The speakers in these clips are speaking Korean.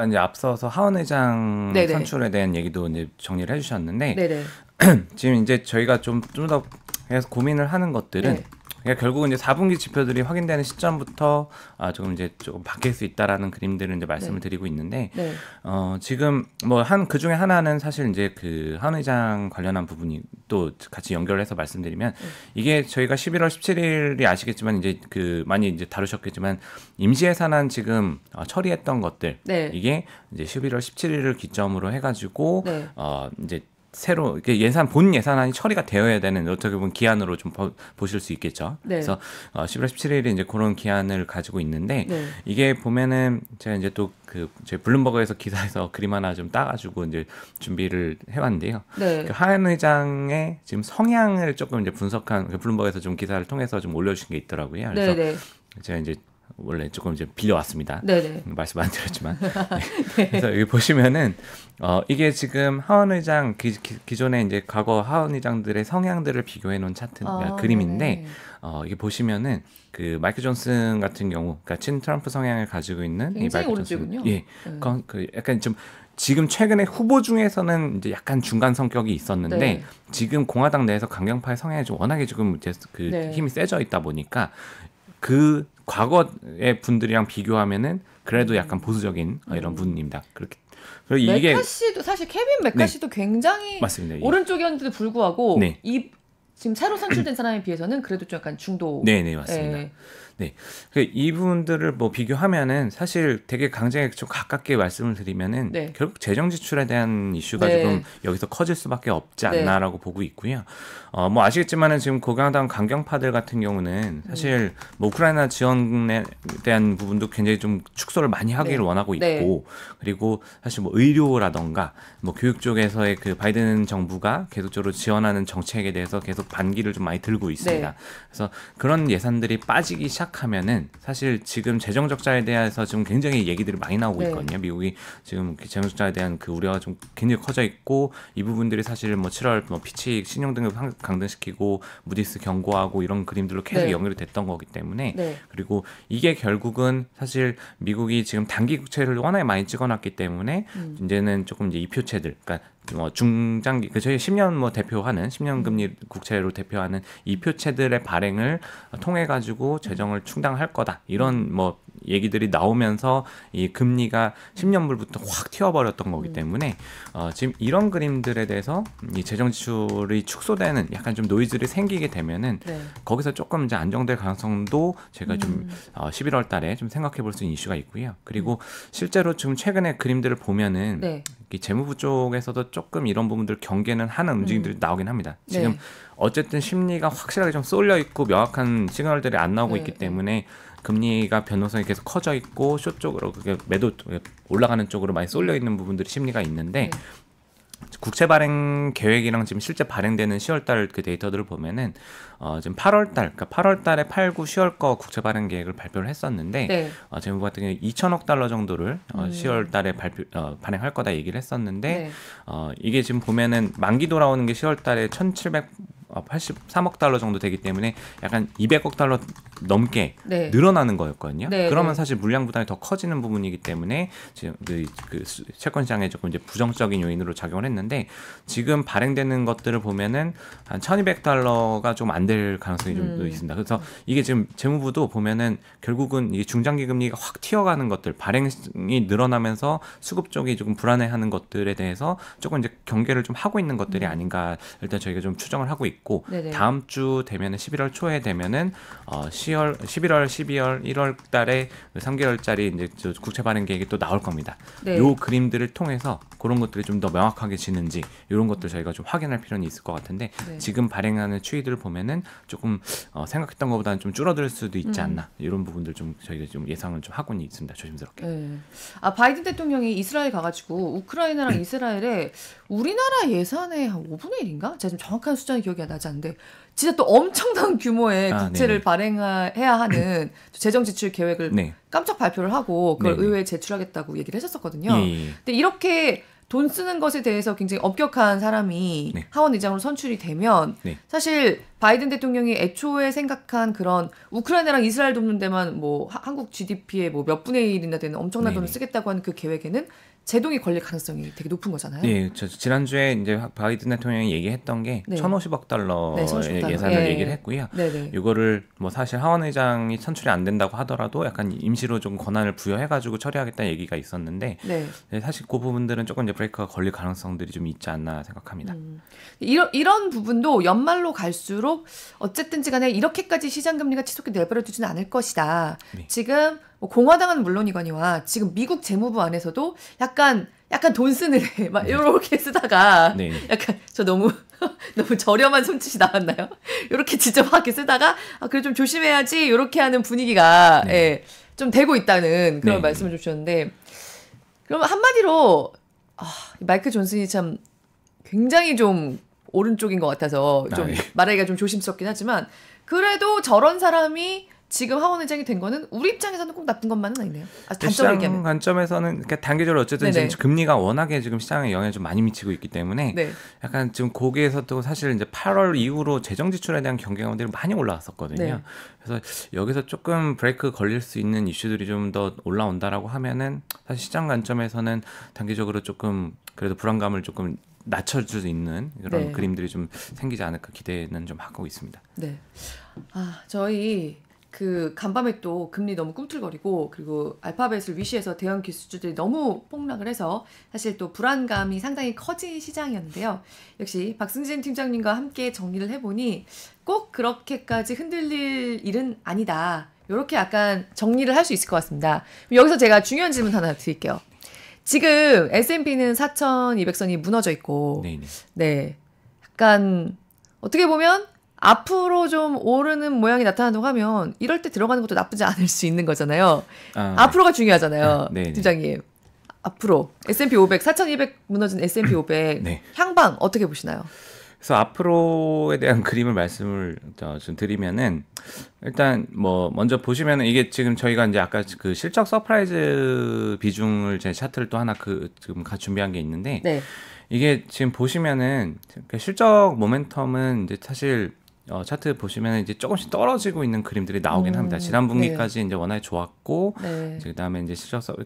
이제 앞서서 하원 의장 네네. 선출에 대한 얘기도 이제 정리를 해주셨는데 네네. 지금 이제 저희가 좀 더 고민을 하는 것들은 네. 그러니까 결국은 이제 4분기 지표들이 확인되는 시점부터 조금 이제 조금 바뀔 수 있다라는 그림들을 이제 말씀을 네. 드리고 있는데 네. 지금 뭐 그 중에 하나는 사실 이제 그 하원 의장 관련한 부분이 또 같이 연결해서 말씀드리면 이게 저희가 11월 17일이 아시겠지만 이제 그 많이 이제 다루셨겠지만 임시 예산안 지금 처리했던 것들 네. 이게 이제 11월 17일을 기점으로 해가지고 네. 이제 새로 이렇게 본 예산안이 처리가 되어야 되는 어떻게 보면 기한으로 좀 보실 수 있겠죠. 네. 그래서 11월 17일이 이제 그런 기한을 가지고 있는데 네. 이게 보면은 제가 이제 또 그 제 블룸버그에서 기사에서 그림 하나 좀 따가지고 이제 준비를 해왔는데요. 네. 그 하원 의장의 지금 성향을 조금 이제 분석한 그 블룸버그에서 좀 기사를 통해서 좀 올려주신 게 있더라고요. 그래서 네네. 제가 이제 원래 조금 이제 빌려왔습니다. 네네. 말씀 안 드렸지만. 네. 그래서 여기 보시면은 이게 지금 하원 의장 기존에 이제 과거 하원 의장들의 성향들을 비교해 놓은 차트 그림인데 이게 보시면은 그 마이크 존슨 같은 경우, 그러니까 친 트럼프 성향을 가지고 있는 이 마이크 오른쪽은요. 예, 그 약간 좀 지금 최근에 후보 중에서는 이제 약간 중간 성격이 있었는데 네. 지금 공화당 내에서 강경파의 성향이 좀 워낙에 지금 그 네. 힘이 세져 있다 보니까 그 과거의 분들이랑 비교하면은 그래도 약간 보수적인 이런 분입니다. 그렇게 그리고 이게 메카시도 사실 케빈 메카시도 굉장히 맞습니다. 예. 오른쪽이었는데도 불구하고 네. 이 지금 새로 선출된 사람에 비해서는 그래도 좀 약간 중도. 네, 맞습니다. 예. 네, 이분들을 뭐 비교하면은 사실 되게 굉장히 좀 가깝게 말씀을 드리면은 네. 결국 재정 지출에 대한 이슈가 네. 조금 여기서 커질 수밖에 없지 네. 않나라고 보고 있고요. 뭐 아시겠지만은 지금 고강당 강경파들 같은 경우는 사실 뭐 우크라이나 지원에 대한 부분도 굉장히 좀 축소를 많이 하기를 네. 원하고 있고 네. 그리고 사실 뭐 의료라던가 뭐 교육 쪽에서의 그 바이든 정부가 계속적으로 지원하는 정책에 대해서 계속 반기를 좀 많이 들고 있습니다. 네. 그래서 그런 예산들이 빠지기 시작하면은 사실 지금 재정 적자에 대해서 지금 굉장히 얘기들이 많이 나오고 네. 있거든요. 미국이 지금 재정 적자에 대한 그 우려가 좀 굉장히 커져 있고 이 부분들이 사실 뭐 7월 뭐 피치 신용 등급 강등시키고 무디스 경고하고 이런 그림들로 계속 네. 연결이 됐던 거기 때문에 네. 그리고 이게 결국은 사실 미국이 지금 단기 국채를 워낙에 많이 찍어놨기 때문에 이제는 조금 이제 이표채들, 그러니까 뭐 중장기 저희 10년 뭐 대표하는 10년 금리 국채로 대표하는 이표채들의 발행을 통해 가지고 재정을 충당할 거다 이런 뭐 얘기들이 나오면서 이 금리가 10년물부터 확 튀어버렸던 거기 때문에 지금 이런 그림들에 대해서 이 재정 지출이 축소되는 약간 좀 노이즈를 생기게 되면은 거기서 조금 이제 안정될 가능성도 제가 좀 11월 달에 좀 생각해 볼 수 있는 이슈가 있고요. 그리고 실제로 지금 최근에 그림들을 보면은 이 재무부 쪽에서도 조금 이런 부분들 경계는 하는 움직임들이 나오긴 합니다. 지금 어쨌든 심리가 확실하게 좀 쏠려 있고 명확한 시그널들이 안 나오고 있기 때문에 금리가 변동성이 계속 커져 있고 숏 쪽으로 그게 매도 올라가는 쪽으로 많이 쏠려 있는 부분들이 심리가 있는데 국채 발행 계획이랑 지금 실제 발행되는 10월달 그 데이터들을 보면은 지금 8월달, 그러니까 8월달에 8, 9, 10월 거 국채 발행 계획을 발표를 했었는데 재무부 같은 경우 2천억 달러 정도를 10월달에 발행할 거다 얘기를 했었는데 이게 지금 보면은 만기 돌아오는 게 10월달에 1,783억 달러 정도 되기 때문에 약간 200억 달러 넘게 늘어나는 거였거든요. 그러면 사실 물량 부담이 더 커지는 부분이기 때문에 지금 그 채권 시장에 조금 이제 부정적인 요인으로 작용을 했는데 지금 발행되는 것들을 보면은 한 1,200달러가 좀 안 될 가능성이 좀 있습니다. 그래서 이게 지금 재무부도 보면은 결국은 이게 중장기 금리가 확 튀어가는 것들, 발행이 늘어나면서 수급 쪽이 조금 불안해하는 것들에 대해서 조금 이제 경계를 좀 하고 있는 것들이 아닌가 일단 저희가 좀 추정을 하고 있고 다음 주 되면은 11월 초에 되면은 11월, 12월, 1월 달에 3개월짜리 이제 국채 발행 계획이 또 나올 겁니다. 요 그림들을 통해서 그런 것들이 좀 더 명확하게지는지 이런 것들 저희가 좀 확인할 필요는 있을 것 같은데 지금 발행하는 추이들을 보면은 조금 생각했던 것보다는 좀 줄어들 수도 있지 않나 이런 부분들 좀 저희가 좀 예상을 좀 하고는 있습니다. 조심스럽게. 바이든 대통령이 이스라엘 가가지고 우크라이나랑 이스라엘에 우리나라 예산의 한 5분의 1인가? 제가 좀 정확한 숫자는 기억이 나지 않는데 진짜 또 엄청난 규모의 국채를 발행해야 하는 재정 지출 계획을 깜짝 발표를 하고 그걸 의회에 제출하겠다고 얘기를 했었거든요. 근데 이렇게 돈 쓰는 것에 대해서 굉장히 엄격한 사람이 하원 의장으로 선출이 되면 사실 바이든 대통령이 애초에 생각한 그런 우크라이나랑 이스라엘 돕는 데만 뭐 한국 GDP의 뭐 몇 분의 1이나 되는 엄청난 돈을 쓰겠다고 하는 그 계획에는 제동이 걸릴 가능성이 되게 높은 거잖아요. 네, 저 지난주에 이제 바이든 대통령이 얘기했던 게 네. 1,050억 달러의 1,050억 예산을 네. 얘기를 했고요. 네네. 이거를 뭐 사실 하원 의장이 선출이 안 된다고 하더라도 약간 임시로 좀 권한을 부여해가지고 처리하겠다는 얘기가 있었는데 네. 사실 그 부분들은 조금 이제 브레이크가 걸릴 가능성들이 좀 있지 않나 생각합니다. 이런 부분도 연말로 갈수록 어쨌든지 간에 이렇게까지 시장 금리가 치솟게 내버려두지는 않을 것이다. 네. 지금 뭐 공화당은 물론이거니와 지금 미국 재무부 안에서도 약간 돈 쓰는 애 막 이렇게 쓰다가 네. 약간 저 너무 저렴한 손짓이 나왔나요? 이렇게 지저분하게 쓰다가 그래 좀 조심해야지 이렇게 하는 분위기가 네. 예, 좀 되고 있다는 그런 네. 말씀을 주셨는데 그럼 한마디로 마이클 존슨이 참 굉장히 좀 오른쪽인 것 같아서 좀 예. 말하기가 좀 조심스럽긴 하지만 그래도 저런 사람이 지금 하원 의장이 된 거는 우리 입장에서는 꼭 나쁜 것만은 아니네요. 단점을 시장 얘기하면. 관점에서는 그러니까 단기적으로 어쨌든 네네. 지금 금리가 워낙에 지금 시장에 영향을 좀 많이 미치고 있기 때문에 네. 약간 지금 거기에서도 사실 이제 8월 이후로 재정 지출에 대한 경계감들이 많이 올라왔었거든요. 네. 그래서 여기서 조금 브레이크 걸릴 수 있는 이슈들이 좀 더 올라온다라고 하면은 사실 시장 관점에서는 단기적으로 조금 그래도 불안감을 조금 낮춰줄 수 있는 그런 네. 그림들이 좀 생기지 않을까 기대는 좀 하고 있습니다. 네. 저희 그 간밤에 또 금리 너무 꿈틀거리고 그리고 알파벳을 위시해서 대형 기술주들이 너무 폭락을 해서 사실 또 불안감이 상당히 커진 시장이었는데요. 역시 박승진 팀장님과 함께 정리를 해보니 꼭 그렇게까지 흔들릴 일은 아니다. 이렇게 약간 정리를 할 수 있을 것 같습니다. 여기서 제가 중요한 질문 하나 드릴게요. 지금 S&P는 4,200선이 무너져 있고 네네. 네, 약간 어떻게 보면 앞으로 좀 오르는 모양이 나타난다고 하면 이럴 때 들어가는 것도 나쁘지 않을 수 있는 거잖아요. 앞으로가 중요하잖아요. 네. 팀장님. 앞으로 S&P 500, 4,200 무너진 S&P 500 네. 향방 어떻게 보시나요? 그래서 앞으로에 대한 그림을 말씀을 좀 드리면은 일단 뭐 먼저 보시면은 이게 지금 저희가 이제 아까 그 실적 서프라이즈 비중을 제 차트를 또 하나 지금 준비한 게 있는데 네. 이게 지금 보시면은 실적 모멘텀은 이제 사실 차트 보시면 이제 조금씩 떨어지고 있는 그림들이 나오긴 합니다. 지난 분기까지 이제 워낙에 좋았고, 네. 그다음에 이제 실적서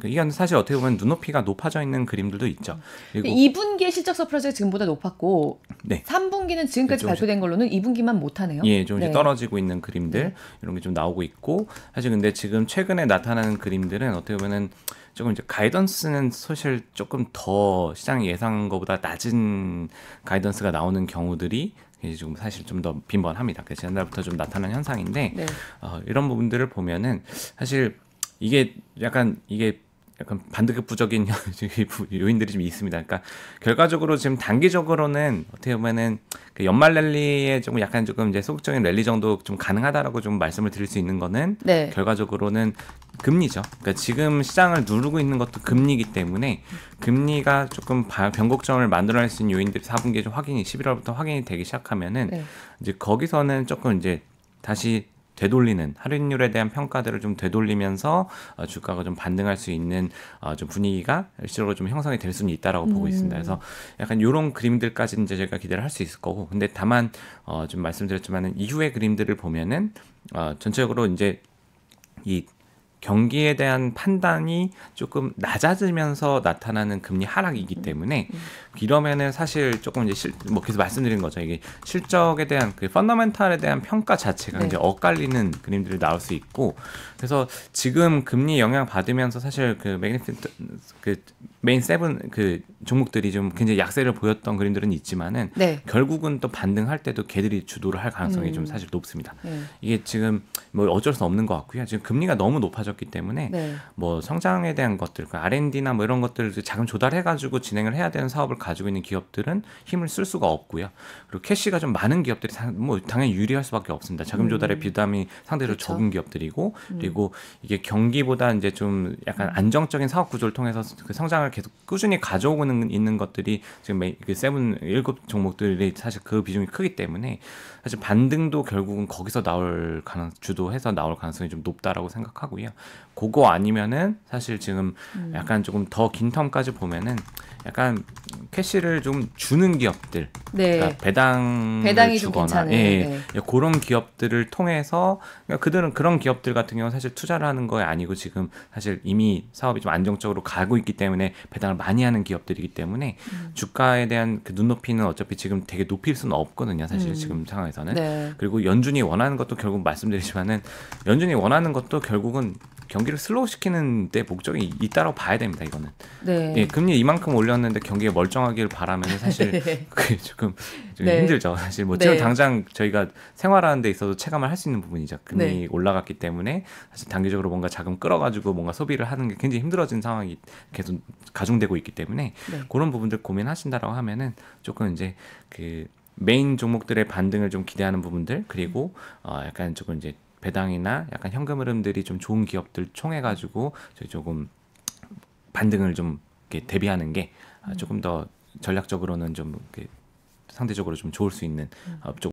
이건 사실 어떻게 보면 눈높이가 높아져 있는 그림들도 있죠. 그리고 2분기의 실적 서프라이즈가 지금보다 높았고, 네. 3분기는 지금까지 발표된 걸로는 2분기만 못하네요. 예, 좀 이제 네. 떨어지고 있는 그림들 이런 게 좀 나오고 있고, 사실 근데 지금 최근에 나타나는 그림들은 어떻게 보면은 조금 이제 가이던스는 사실 조금 더 시장 예상한 것보다 낮은 가이던스가 나오는 경우들이 지금 사실 좀 더 빈번합니다. 그래서 지난달부터 좀 나타난 현상인데 네. 이런 부분들을 보면은 사실 이게 약간 반대급부적인 요인들이 좀 있습니다. 그러니까 결과적으로 지금 단기적으로는 어떻게 보면은 그 연말 랠리에 조금 이제 소극적인 랠리 정도 좀 가능하다라고 좀 말씀을 드릴 수 있는 거는 네. 결과적으로는 금리죠. 그러니까 지금 시장을 누르고 있는 것도 금리이기 때문에 금리가 조금 변곡점을 만들어낼 수 있는 요인들이 4분기에 좀 11월부터 확인이 되기 시작하면은 네. 이제 거기서는 조금 이제 다시 되돌리는 할인율에 대한 평가들을 좀 되돌리면서 주가가 좀 반등할 수 있는 좀 분위기가 일시적으로 좀 형성이 될 수는 있다라고 보고 있습니다. 그래서 약간 이런 그림들까지 이제 저희가 기대를 할 수 있을 거고, 근데 다만 좀 말씀드렸지만은 이후의 그림들을 보면은 전체적으로 이제 이 경기에 대한 판단이 조금 낮아지면서 나타나는 금리 하락이기 때문에 이러면은 사실 조금 이제 계속 말씀드린 거죠. 이게 실적에 대한 그 펀더멘탈에 대한 평가 자체가 네. 이제 엇갈리는 그림들이 나올 수 있고, 그래서 지금 금리 영향 받으면서 사실 그 메인 세븐 그 종목들이 좀 굉장히 약세를 보였던 그림들은 있지만은 네. 결국은 또 반등할 때도 걔들이 주도를 할 가능성이 좀 사실 높습니다. 네. 이게 지금 뭐 어쩔 수 없는 것 같고요. 지금 금리가 너무 높아졌기 때문에 네. 뭐 성장에 대한 것들, 그 R&D나 뭐 이런 것들을 자금 조달해가지고 진행을 해야 되는 사업을 가지고 있는 기업들은 힘을 쓸 수가 없고요. 그리고 캐시가 좀 많은 기업들이 뭐 당연히 유리할 수밖에 없습니다. 자금 조달의 부담이 상대적으로 그렇죠. 적은 기업들이고, 그리고 이게 경기보다 이제 좀 약간 안정적인 사업 구조를 통해서 그 성장을 계속 꾸준히 가져오고 있는 것들이 지금 그 일곱 종목들이 사실 그 비중이 크기 때문에 사실 반등도 결국은 거기서 주도해서 나올 가능성이 좀 높다라고 생각하고요. 그거 아니면은 사실 지금 약간 조금 더 긴 텀까지 보면은 약간 캐시를 좀 주는 기업들, 네. 그러니까 배당이 좀 주거나 괜찮은, 예, 그런 기업들을 통해서 그러니까 그들은 그런 기업들 같은 경우는 사실 투자를 하는 거에 아니고 지금 사실 이미 사업이 좀 안정적으로 가고 있기 때문에 배당을 많이 하는 기업들이기 때문에 주가에 대한 그 눈높이는 어차피 지금 되게 높일 수는 없거든요. 사실 지금 상황에서는. 네. 그리고 연준이 원하는 것도 결국 말씀드리지만은 연준이 원하는 것도 결국은 경기를 슬로우 시키는 데 목적이 있다고 봐야 됩니다. 이거는. 네. 예, 금리 이만큼 올렸는데 경기가 멀쩡하길 바라면 사실 그게 조금 네. 힘들죠. 사실 뭐 네. 지금 당장 저희가 생활하는 데 있어서 체감을 할 수 있는 부분이죠. 금리 네. 올라갔기 때문에 사실 단기적으로 뭔가 자금 끌어가지고 뭔가 소비를 하는 게 굉장히 힘들어진 상황이 계속 가중되고 있기 때문에 네. 그런 부분들 고민하신다라고 하면은 조금 이제 그 메인 종목들의 반등을 좀 기대하는 부분들 그리고 약간 조금 이제 배당이나 약간 현금 흐름들이 좀 좋은 기업들 총해가지고 저희 조금 반등을 좀 이렇게 대비하는 게 조금 더 전략적으로는 좀 이렇게 상대적으로 좀 좋을 수 있는 쪽으로